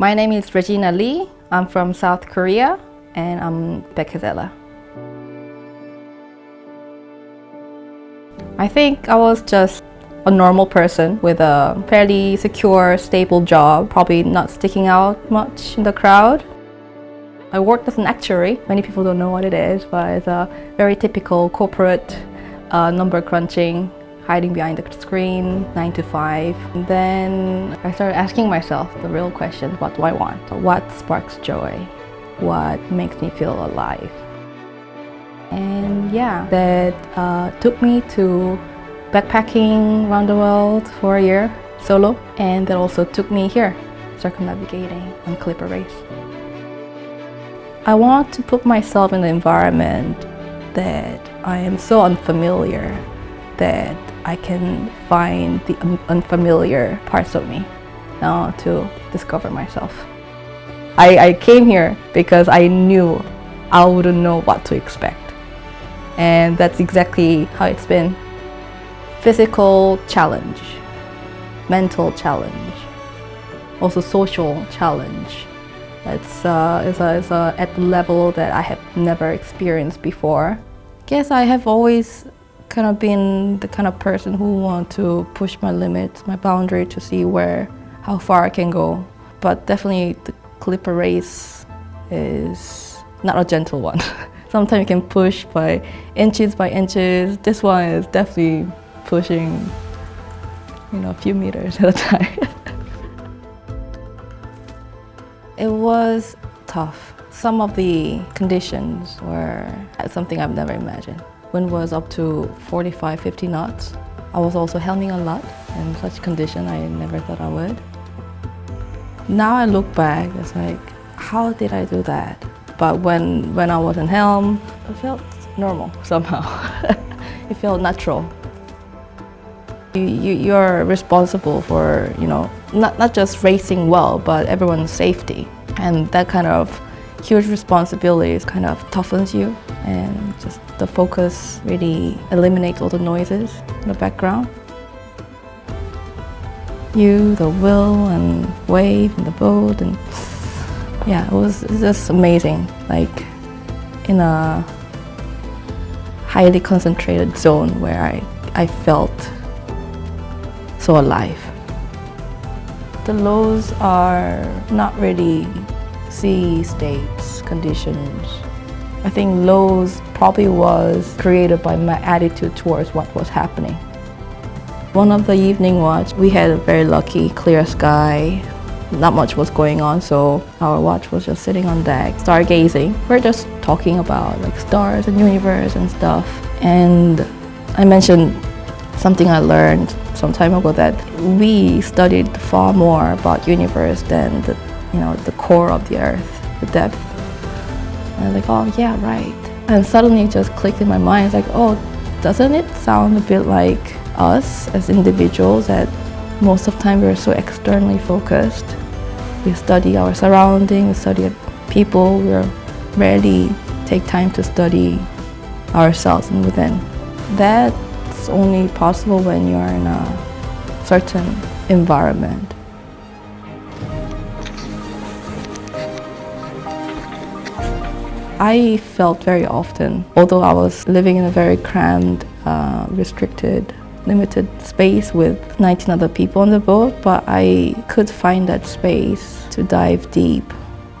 My name is Regina Lee. I'm from South Korea and I'm Bekazela. I think I was just a normal person with a fairly secure, stable job, probably not sticking out much in the crowd. I worked as an actuary. Many people don't know what it is, but it's a very typical corporate number crunching, hiding behind the screen, 9 to 5. And then I started asking myself the real question, what do I want? What sparks joy? What makes me feel alive? And yeah, that took me to backpacking around the world for a year, solo. And that also took me here, circumnavigating on Clipper Race. I want to put myself in an environment that I am so unfamiliar that I can find the unfamiliar parts of me now to discover myself. I came here because I knew I wouldn't know what to expect. And that's exactly how it's been. Physical challenge, mental challenge, also social challenge. It's at the level that I have never experienced before. I guess I have always kind of been the kind of person who want to push my limits, my boundary to see how far I can go. But definitely the Clipper Race is not a gentle one. Sometimes you can push by inches. This one is definitely pushing, a few meters at a time. It was tough. Some of the conditions were something I've never imagined. Wind was up to 45, 50 knots. I was also helming a lot in such condition I never thought I would. Now I look back, it's like, how did I do that? But when I was in helm, it felt normal somehow. It felt natural. You're responsible for, not just racing well, but everyone's safety. And that kind of huge responsibility kind of toughens you, and just the focus really eliminates all the noises in the background. The wheel and wave and the boat, and yeah, it's just amazing. Like in a highly concentrated zone where I felt so alive. The lows are not really sea states, conditions. I think lows probably was created by my attitude towards what was happening. One of the evening watch, we had a very lucky clear sky. Not much was going on, so our watch was just sitting on deck, stargazing. We're just talking about like stars and universe and stuff. And I mentioned something I learned some time ago, that we studied far more about universe than the core of the earth, the depth. And I was like, oh yeah, right. And suddenly it just clicked in my mind. It's like, oh, doesn't it sound a bit like us as individuals, that most of the time we're so externally focused. We study our surroundings, we study people, we rarely take time to study ourselves and within. That's only possible when you're in a certain environment. I felt very often, although I was living in a very crammed, restricted, limited space with 19 other people on the boat, but I could find that space to dive deep,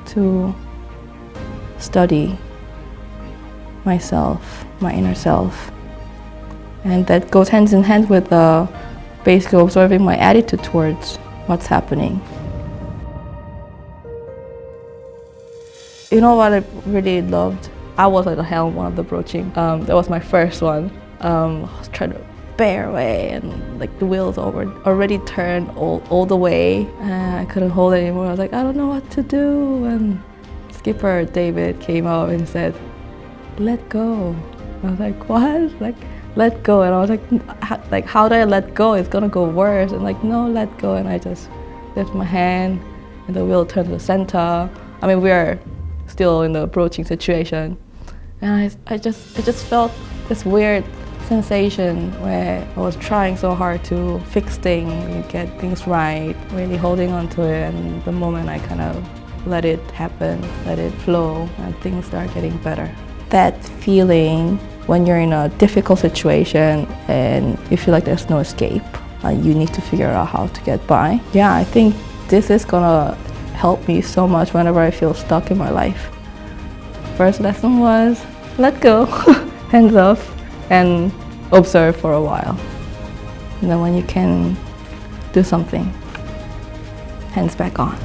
to study myself, my inner self. And that goes hand in hand with basically observing my attitude towards what's happening. You know what I really loved? I was at the helm, one of the broaching. That was my first one. I was trying to bear away, and like the wheels already turned all the way. I couldn't hold it anymore. I was like, I don't know what to do. And skipper David came out and said, let go. I was like, what? Like, let go. And I was like, how do I let go? It's gonna go worse. And like, no, let go. And I just lifted my hand, and the wheel turned to the center. I mean, we are still in the broaching situation. And I just felt this weird sensation where I was trying so hard to fix things, get things right, really holding on to it, and the moment I kind of let it happen, let it flow, and things start getting better. That feeling when you're in a difficult situation and you feel like there's no escape, you need to figure out how to get by. Yeah, I think this is gonna help me so much whenever I feel stuck in my life. First lesson was let go, hands off, and observe for a while. And then when you can do something, hands back on.